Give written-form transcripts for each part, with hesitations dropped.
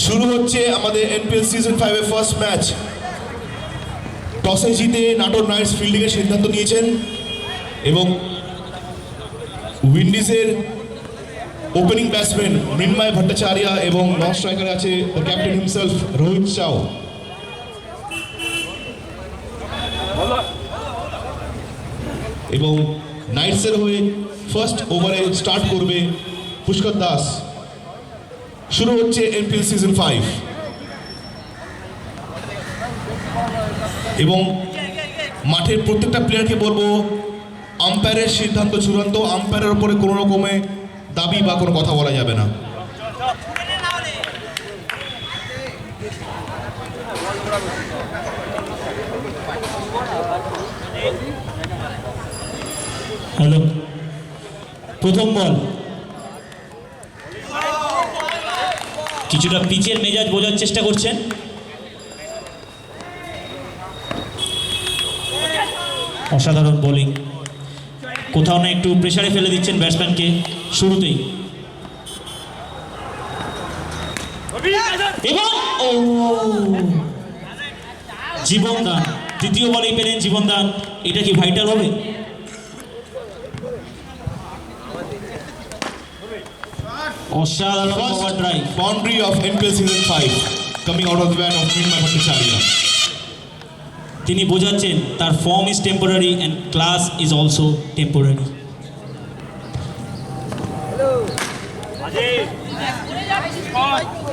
শুরু হচ্ছে আমাদের এনপিএল সিজন 5 এর ফার্স্ট ম্যাচ। টসে জিতে নাটোর নাইটস ফিল্ডিং এর সিদ্ধান্ত নিয়েছেন এবং উইন্ডিজের ওপেনিং ব্যাটসম্যান মৃন্ময় ভট্টাচার্য এবং নন স্ট্রাইকারে আছে the captain himself Rohit Shah. এবং নাইটসের হয়ে ফার্স্ট ওভারে স্টার্ট করবে পুষ্কর দাস। শুরু হচ্ছে এনপিএল সিজন 5 এবং মাঠের প্রত্যেকটা প্লেয়ারকে বলবো আম্পায়ারের সিদ্ধান্ত চূড়ান্ত, আম্পায়ারের উপরে কোনো রকমে দাবি বা কোনো কথা বলা যাবে না। হ্যালো, প্রথম বল। কিছুটা পিচের মেজাজ বোঝার চেষ্টা করছেন। অসাধারণ বোলিং, কোথাও না একটু প্রেসারে ফেলে দিচ্ছেন ব্যাটসম্যানকে শুরুতেই। এবং জীবন দান, দ্বিতীয় বলেই পেলেন জীবন দান। এটা কি ভাইটাল হবে? অসাধারণ over drive. Boundary of NPL season 5 coming out of the bat of Mrinmoy Bhattacharya. তিনি বোঝাচ্ছেন তার form is temporary and class is also temporary.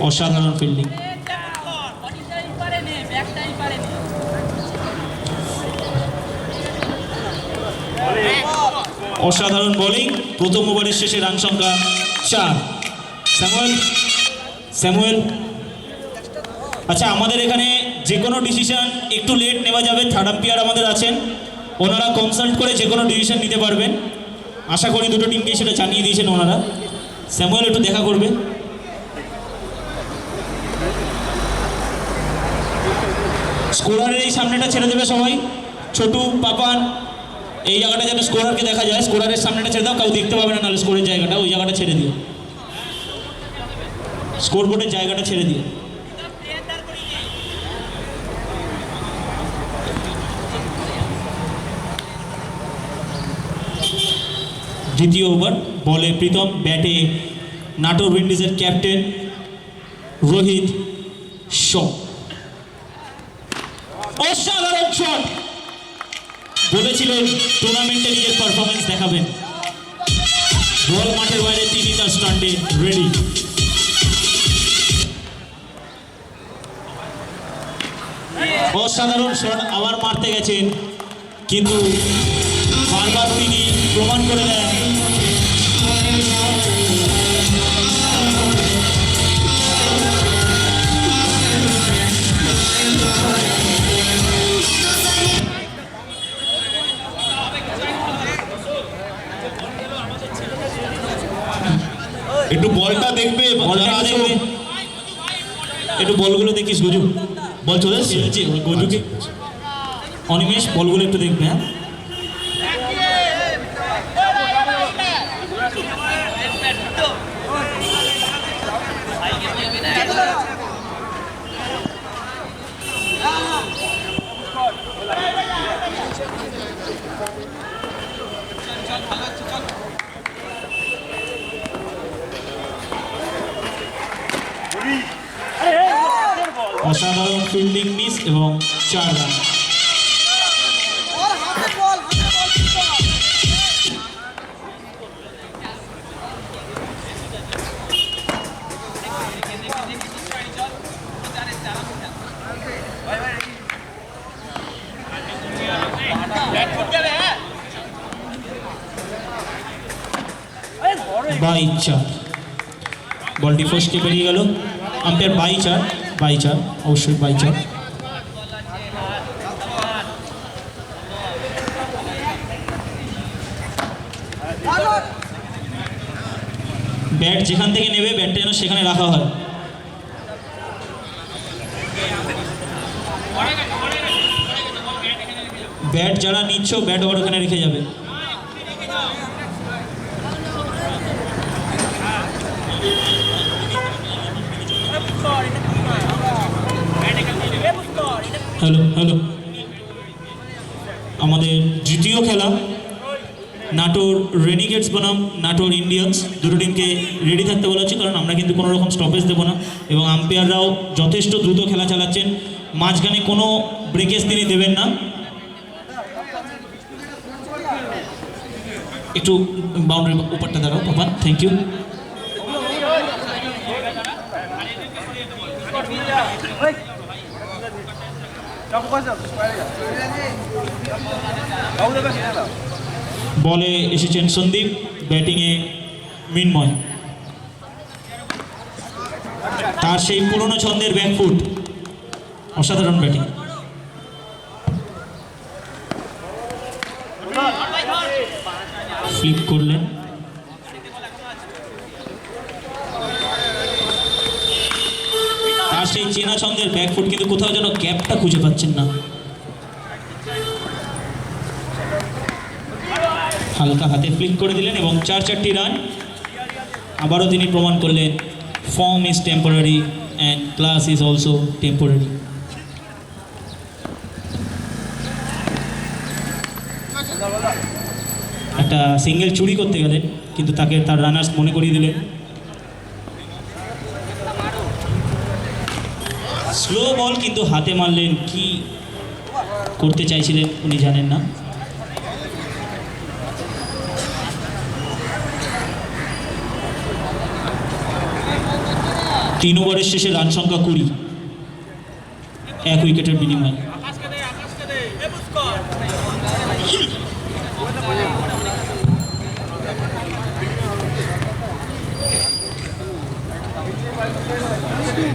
অসাধারণ ফিল্ডিং। অসাধারণ বোলিং। প্রথম ওভারের শেষে রান সংখ্যা 4। স্যামুয়েল। আচ্ছা, আমাদের এখানে যে কোনো ডিসিশন একটু লেট নেওয়া যাবে। থার্ড আম্পায়ার আমাদের আছেন, ওনারা কনসাল্ট করে যে কোনো ডিসিশন নিতে পারবেন। আশা করি দুটো টিমকে সেটা জানিয়ে দিয়েছেন ওনারা। স্যামুয়েল একটু দেখা করবে। স্কোরারের এই সামনেটা ছেড়ে দেবে সবাই। ছোটু, পাপান, এই জায়গাটা যেন স্কোরারকে দেখা যায়। স্কোরারের সামনেটা ছেড়ে দাও, কেউ দেখতে পাবে না, নাহলে স্কোরের জায়গাটা, ওই জায়গাটা ছেড়ে দিও। স্কোর বোর্ডের জায়গাটা ছেড়ে দিও। দ্বিতীয় ওভার, বলে প্রীতম, ব্যাটে নাটোর উইন্ডিজের ক্যাপ্টেন রোহিত শাহ। অসাধারণ শট। বলেছিলেন টুর্নামেন্টে নিজের পারফরমেন্স দেখাবেন। বল মাঠের বাইরে, তিনি তার স্টান্টে রেডি। অসাধারণ শট, আবার মারতে গেছেন, কিন্তু বারবার তিনি প্রমাণ করে দেন একটু বলটা দেখবে, বলটা দেখবে। একটু বলগুলো দেখিস গজু। বল চলে এসছে গজুকে। অনিমেষ, বলগুলো একটু দেখবে। হ্যাঁ, অসাধারণ ফিল্ডিং মিস এবং 4 রান। বাই 4। বলটি ফসকে বেরিয়ে গেল। আম্পায়ার বাই 4, অবশ্যই বাই 4। ব্যাট যেখান থেকে নেবে, ব্যাটটা যেন সেখানে রাখা হয়। ব্যাট যারা নিচ্ছ, ব্যাট ওখানে রেখে যাবে। হ্যালো হ্যালো, আমাদের দ্বিতীয় খেলা নাটোর রেনিগেটস বনাম নাটোর ইন্ডিয়ান্স। দুটো টিমকে রেডি থাকতে বলা হচ্ছে, কারণ আমরা কিন্তু কোনো রকম স্টপেজ দেবো না এবং আম্পায়াররাও যথেষ্ট দ্রুত খেলা চালাচ্ছেন, মাঝখানে কোনো ব্রেকেজ তিনি দেবেন না। একটু বাউন্ডারির উপরটা দাঁড়াও পাপা, থ্যাংক ইউ। বলে এসেছেন সন্দীপ, ব্যাটিংয়ে মিনময়। তার সেই পুরনো ছন্দের ব্যাকফুট, অসাধারণ ব্যাটিং। ফ্লিপ করলেন, তার সেই চেনা ছন্দের ব্যাকফুট, কিন্তু কোথাও যেন গ্যাপটা খুঁজে পাচ্ছেন না। হালকা হাতে ফ্লিক করে দিলেন এবং 4 রান। আবারও তিনি প্রমাণ করলেন form is temporary and class is also temporary. একটা সিঙ্গেল চুরি করতে গেলেন, কিন্তু তাকে তার রানার্স মনে করিয়ে দিলেন। স্লো বল, কিন্তু হাতে মারলেন, কি করতে চাইছিলেন উনি জানেন না। তিন ওভারের শেষে রান সংখ্যা 20, 1 উইকেটের বিনিময়ে।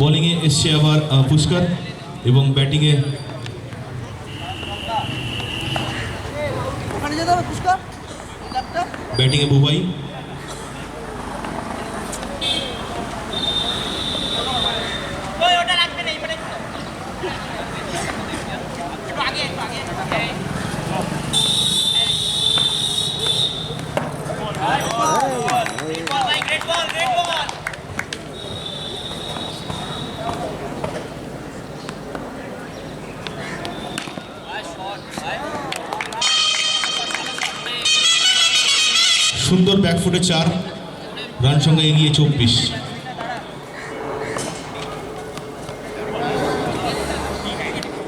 বোলিংয়ে এসছে আবার পুষ্কর এবং ব্যাটিংয়ে বুবাই। সুন্দর ব্যাকফুটে 4, রান সংখ্যা এগিয়ে 24।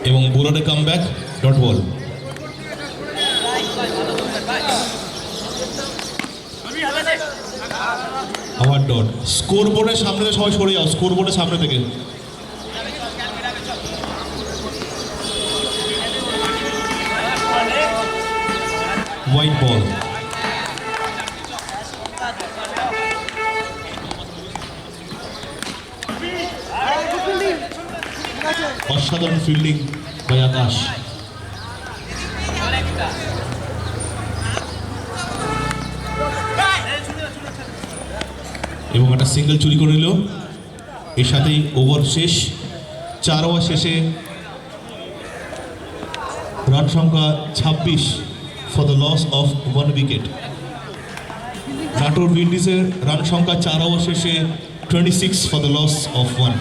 এবং বোলারে কাম ব্যাক, ডট বল। আবার ডট। স্কোর বোর্ডের সামনে থেকে সবাই সরে যাও, স্কোর বোর্ডের সামনে থেকে। White ball. অসাধারণ ফিল্ডিং বাই আকাশ। এবং একটা সিঙ্গেল চুরি করে নিল। এর সাথেই ওভার শেষ। 4 ওভার শেষে রান সংখ্যা 26 for the loss of 1 wicket. Natore উইন্ডিজের রান সংখ্যা 4 ওভার শেষে 26 ফর দ্য লস অফ 1।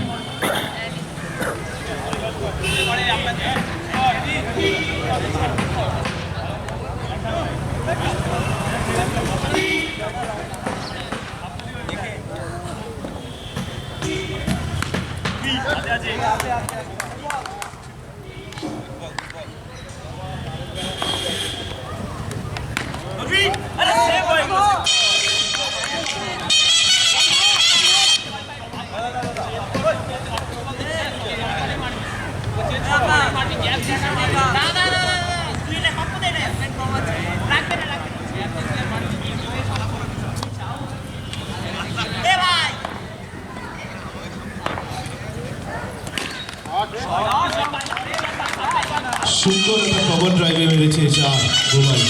সুন্দর একটা কভার ড্রাইভে মেরেছে 4 গোবাই।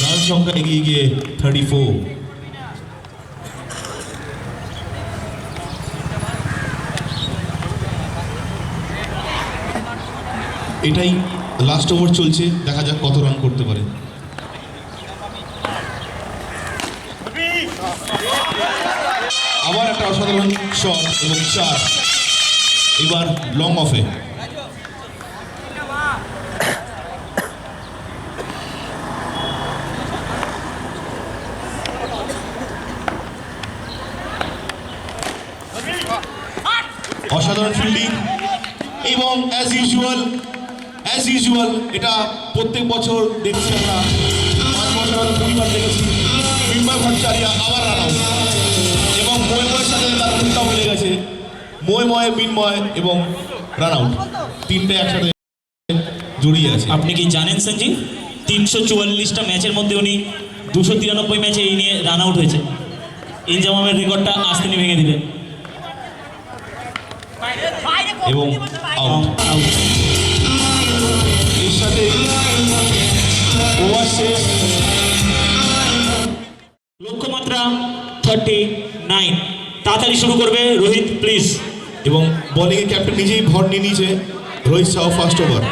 রান সংখ্যা এগিয়ে গিয়ে 34। এটাই লাস্ট ওভার চলছে, দেখা যাক কত রান করতে পারে। আবার একটা অসাধারণ শট এবং 4। এবার লং অফে। অসাধারণ ফিল্ডিং এবং অ্যাজ ইউজুয়াল এটা প্রত্যেক বছর দেখছি আমরা, 5 বছর আগে 20 বার দেখেছি। মিম্বার ভট্টাচার্য আবার রান আউট এবং ময়ের সাথে তার উল্টাও মিলে গেছে। মিনময় এবং রান আউট, তিনটে একসাথে জড়িয়ে আছে। আপনি কি জানেন সঞ্জীব, 344টা ম্যাচের মধ্যে উনি 293 ম্যাচে এই নিয়ে রান আউট হয়েছে। ইনজামামের রেকর্ডটা আজ তিনি ভেঙে দিলেন এবং আউট। এর সাথে ওভার শেষ। লক্ষ্যমাত্রা 39। তাড়াতাড়ি শুরু করবে রোহিত প্লিজ। এবং বোলিংয়ে ক্যাপ্টেন নিজেই ভর নিয়ে নিয়েছে। Rohit Shah first over.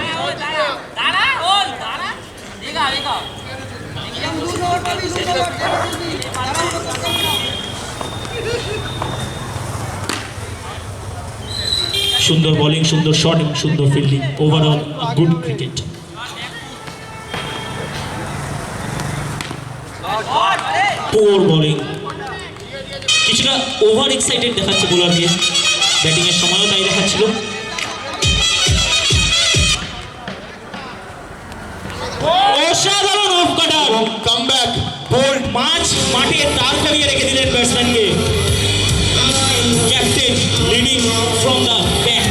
সুন্দর বোলিং, সুন্দর শট এবং সুন্দর ফিল্ডিং, ওভারঅল গুড ক্রিকেট। পোর বোলিং, কিছুটা ওভার এক্সাইটেড দেখাচ্ছে বোলারকে, ব্যাটিংয়ের সময়ও তাই দেখাচ্ছিল। অসাধারণ অফ কাটার এবং কামব্যাক বোল্ড, মাঠে তার খালিয়ে রেখে দিলেন ব্যাটসম্যানকে। Captain leading from the back.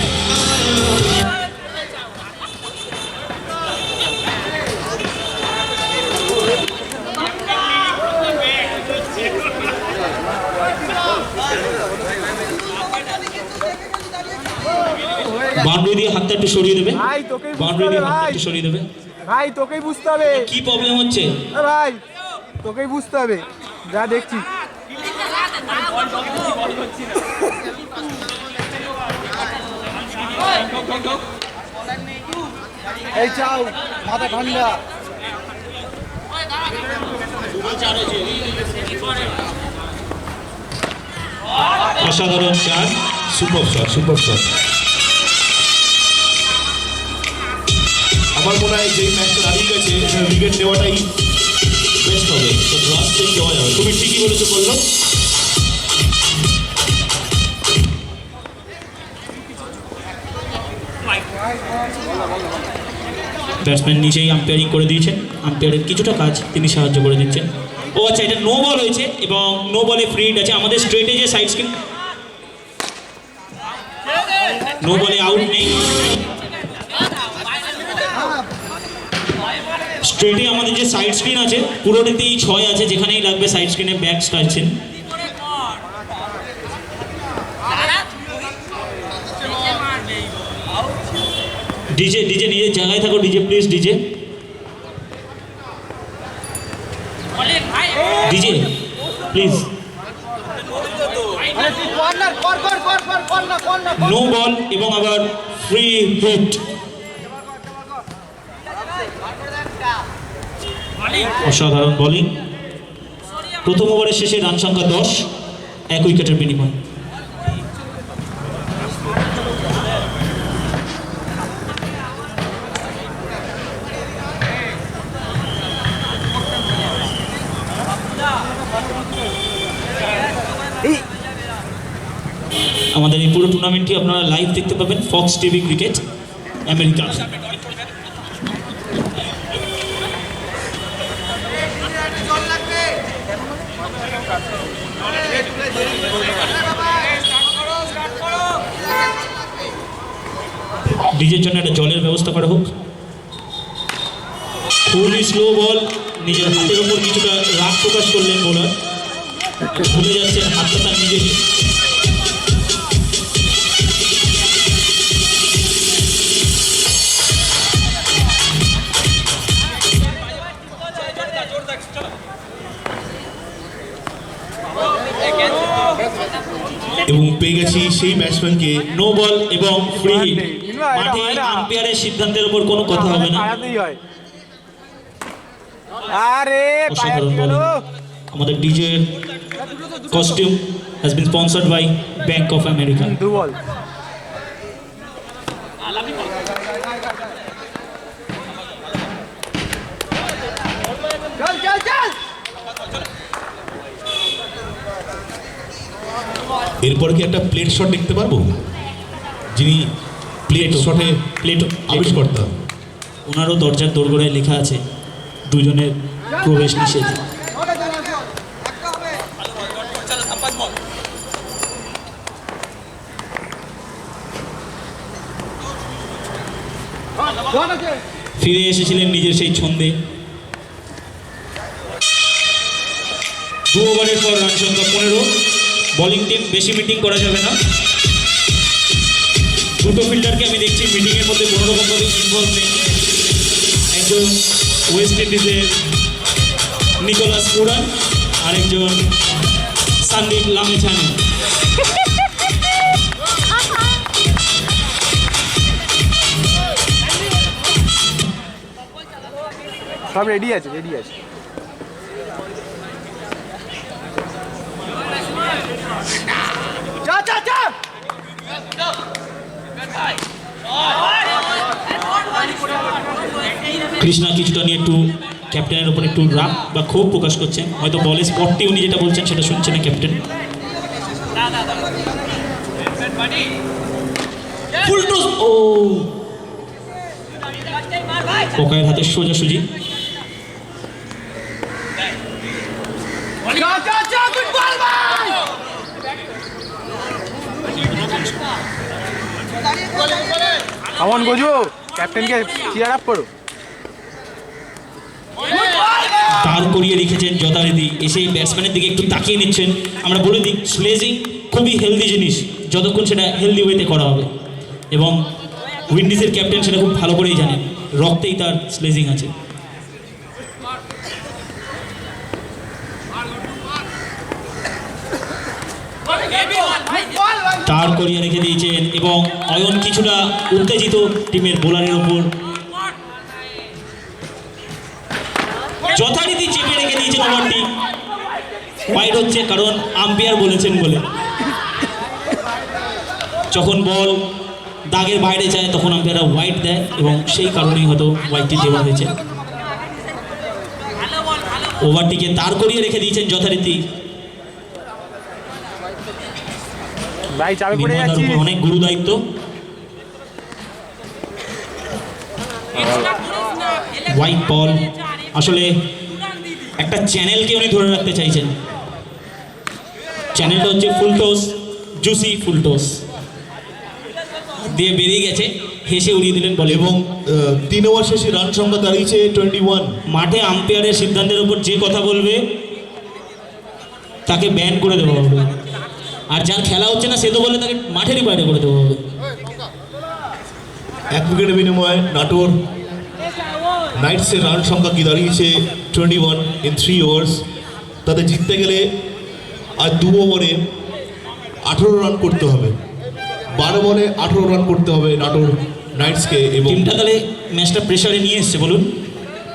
Boundary দিয়ে হাতটা একটু সরিয়ে দেবে, ভাই তোকেই বুঝতে বাউন্ডারি হবে দিয়ে হাতটা ভাই, একটু সরিয়ে দেবে। ভাই তোকেই বুঝতে হবে। কি প্রবলেম হচ্ছে? ভাই তোকেই বুঝতে হবে, যা দেখছি। এই চাও মাথা ঠান্ডা। অসাধারণ চার, সুপার শট। আমার মনে হয় যেই ম্যাচটা দাঁড়িয়ে গেছে উইকেট নেওয়াটাই বেস্ট হবে। তো লাস্ট থেকে দেওয়া যাবে। তুমি ঠিকই বলেছো বললো। ব্যাটসম্যান নিজেই আম্পায়ারিং করে দিয়েছেন, আম্পায়ারের কিছুটা কাজ তিনি সাহায্য করে দিচ্ছেন। ও আচ্ছা, এটা নো বল হয়েছে এবং নো বলে ফ্রি হিট আছে। আমাদের স্ট্রেটে যে সাইড স্ক্রিন, নো বলে আউট নেই। স্ট্রেটে আমাদের যে সাইড স্ক্রিন আছে পুরোটাতেই 6 আছে, যেখানেই লাগবে সাইড স্ক্রিনে ব্যাক স্টাইলছেন। ডিজে নিজের জায়গায় থাকো, DJ please, DJ please. No ball এবং আবার ফ্রি হিট। অসাধারণ বোলিং। প্রথম ওভারের শেষে রান সংখ্যা 10, 1 উইকেটের বিনিময়। আমাদের এই পুরো টুর্নামেন্টটি আপনারা লাইভ দেখতে পাবেন ফক্স টিভি ক্রিকেট আমেরিকা। ডিজের জন্য একটা জলের ব্যবস্থা করা হোক। খুবই স্লো বল, নিজের হাতের উপর কিছুটা রাগ প্রকাশ করলেন বোলার, ভুলে যাচ্ছেন হাতটা তার নিজেরই। এবং পেয়ে গেছি সেই ব্যাটসম্যানকে। নো বল এবং ফ্রি হিট। মাঠে আম্পায়ারের সিদ্ধান্তের উপর কোনো কথা হবে না। আরে অসাধারণ বল। আমাদের ডিজের costume has been sponsored by Bank of America. দু বল চল চল চল এরপর কি একটা প্লেট শট দেখতে পারবো, যিনি প্লেট শটে প্লেট আবিষ্কর্তা। ওনারও দরজার দোরগোড়ায় লেখা আছে দুজনের প্রবেশ নিষেধ। ফিরে এসেছিলেন নিজের সেই ছন্দে। 2 ওভারের পর রান সংখ্যা 15। বোলিং টিম বেশি মিটিং করা যাবে না। দুটো ফিল্ডারকে আমি দেখছি মিটিংয়ের মধ্যে কোনো রকমভাবে ইনভলভ নেই। একজন ওয়েস্ট ইন্ডিজের নিকোলাস পুরান, আরেকজন সন্দীপ লামিছানি। সব রেডি আছে রেডি আছে চা চা চা কৃষ্ণা কিছুটা নিয়ে একটু ক্যাপ্টেনের উপর একটু রাগ বা ক্ষোভ প্রকাশ করছেন, হয়তো বলের স্পটটি উনি যেটা বলছেন সেটা শুনছে না ক্যাপ্টেন। ফুল টস, ও পোকায়ের হাতে সোজাসুজি। চা চা চা গুড বল ভাই আমন গজু ক্যাপ্টেনকে চিয়ার আপ করো দাঁড় করিয়ে রেখেছেন যথারীতি, এসে ব্যাটসম্যানের দিকে একটু তাকিয়ে নিচ্ছেন। আমরা বলে দিই স্লেজিং খুবই হেলদি জিনিস, যতক্ষণ সেটা হেলদি ওয়েতে করা হবে, এবং উইন্ডিজের ক্যাপ্টেন সেটা খুব ভালো করেই জানেন, রক্তেই তার স্লেজিং আছে। দাঁড় করিয়ে রেখে দিয়েছেন এবং অয়ন কিছুটা উত্তেজিত টিমের বোলারের ওপর, যথারীতি চেপে রেখে দিয়েছেন ওভারটি। ওয়াইড হচ্ছে কারণ আম্পায়ার বলেছেন বলে। যখন বল দাগের বাইরে যায় তখন আম্পায়াররা ওয়াইড দেয় এবং সেই কারণেই হয়তো ওয়াইডটি দেওয়া হয়েছে। ওভারটিকে দাঁড় করিয়ে রেখে দিয়েছেন যথারীতি। ভাই চাপে পড়ে নির্মাতার যাচ্ছি উপর অনেক গুরু দায়িত্ব। হোয়াইট বল, আসলে একটা চ্যানেলকে উনি ধরে রাখতে চাইছেন। চ্যানেলটা হচ্ছে ফুলটস, জুসি ফুলটস দিয়ে বেরিয়ে গেছে, হেসে উড়িয়ে দিলেন বলে। এবং 3 ওভার শেষে রান সংখ্যা দাঁড়িয়েছে 21। মাঠে আম্পায়ারের সিদ্ধান্তের উপর যে কথা বলবে তাকে ব্যান করে দেওয়া হবে, আর যার খেলা হচ্ছে না সে তো বলে তাকে মাঠেরই বাইরে করে দেওয়া হবে। 1 উইকেটের বিনিময়ে নাটোর নাইটসের রান সংখ্যা কি দাঁড়িয়েছে 21 ইন 3 ওভার্স। তাতে জিততে গেলে আর 2 ওভারে 18 রান করতে হবে, 12 বলে 18 রান করতে হবে নাটোর নাইটসকে। এবং টিমটা তাহলে ম্যাচটা প্রেশারে নিয়ে এসছে বলুন।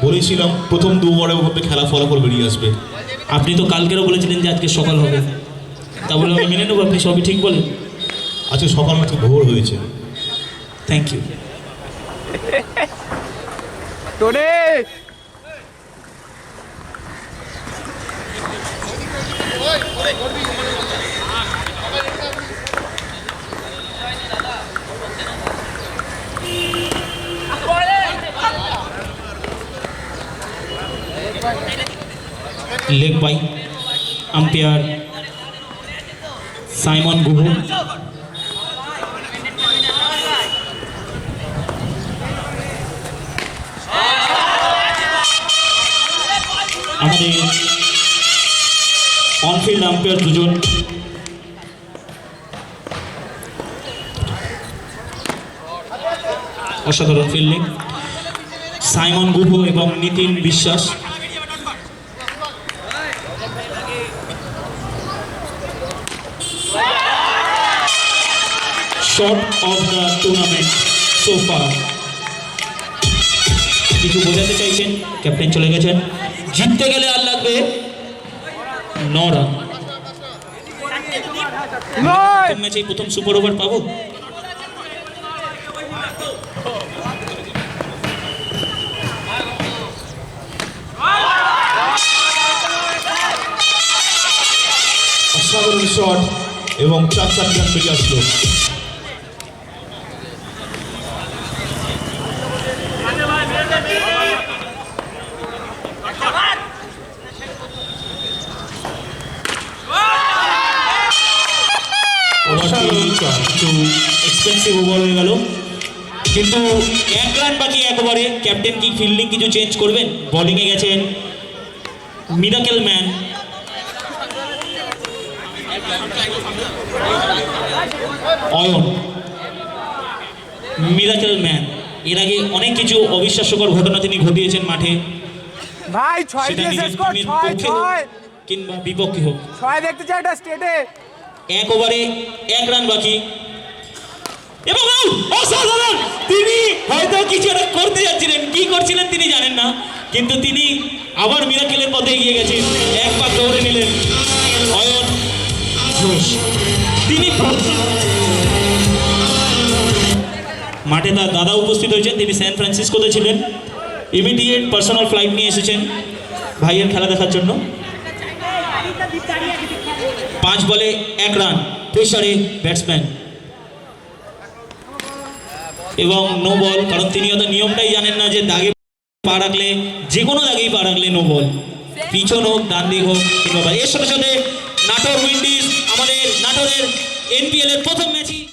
বলেছিলাম প্রথম 2 ওভারের মধ্যে খেলা ফলাফল বেরিয়ে আসবে। আপনি তো কালকেরও বলেছিলেন যে আজকে সকাল হবে, তা বলে আমি মেনে নেবো আপনি সবই ঠিক বলেন। আজকে সকাল ম্যাচে ভোর হয়েছে। Thank you. তোরে লেগ বাই আম্পায়ার সাইমন গুহু। আমাদের অনফিল্ড আম্পায়ার দুজন, অসাধারণ ফিল্ডিং, সাইমন গুহু এবং নিতিন বিশ্বাস। Shot of the tournament so far. কিছু বোঝাতে চাইছেন, ক্যাপ্টেন চলে গেছেন। জিততে গেলে আর লাগবে 9 রান। নয় প্রথম ম্যাচেই প্রথম সুপার ওভার পাবো। অসাধারণ শট এবং 4 রান বেরিয়ে আসলো। অসাধারণ shot। একটু এক্সপেন্সিভ ওভার হয়ে গেল, কিন্তু 1 রান বাকি এক ওভারে। ক্যাপ্টেন কি ফিল্ডিং কিছু চেঞ্জ করবেন? বোলিংয়ে গেছেন miracle man, Ayan. Miracle man এর আগে অনেক কিছু অবিশ্বাস্যকর ঘটনা তিনি ঘটিয়েছেন মাঠে, ভাই 6 সেটা দিয়ে নিজের শেষ কর। টিমের 6 পক্ষে হোক 6 কিংবা বিপক্ষে হোক। 6 দেখতে চাই এটা স্টেটে। 1 ওভারে 1 রান বাকি এবং আউট। অসাধারণ! তিনি হয়তো কিছু একটা করতে যাচ্ছিলেন, কি করছিলেন তিনি জানেন না, কিন্তু তিনি আবার মিরাকেলের পথে এগিয়ে গেছেন। 1 পা দৌড়ে নিলেন অয়ন ঘোষ। তিনি মাঠে তার দাদা উপস্থিত হয়েছেন, তিনি স্যান ফ্রান্সিসকোতে ছিলেন। ইমিডিয়েট পার্সোনাল ফ্লাইট নিয়ে এসেছেন ভাইয়ের খেলা দেখার জন্য। 5 বলে 1 রান, প্রেসারে ব্যাটসম্যান এবং নো বল, কারণ তিনি হয়তো নিয়মটাই জানেন না যে দাগে পা রাখলে, যে কোনো দাগেই পা রাখলে নো বল, পিছন হোক ডান দিক হোক কিংবা। এর সাথে সাথে নাটোর উইন্ডিজ আমাদের নাটোরের NPL এর প্রথম ম্যাচই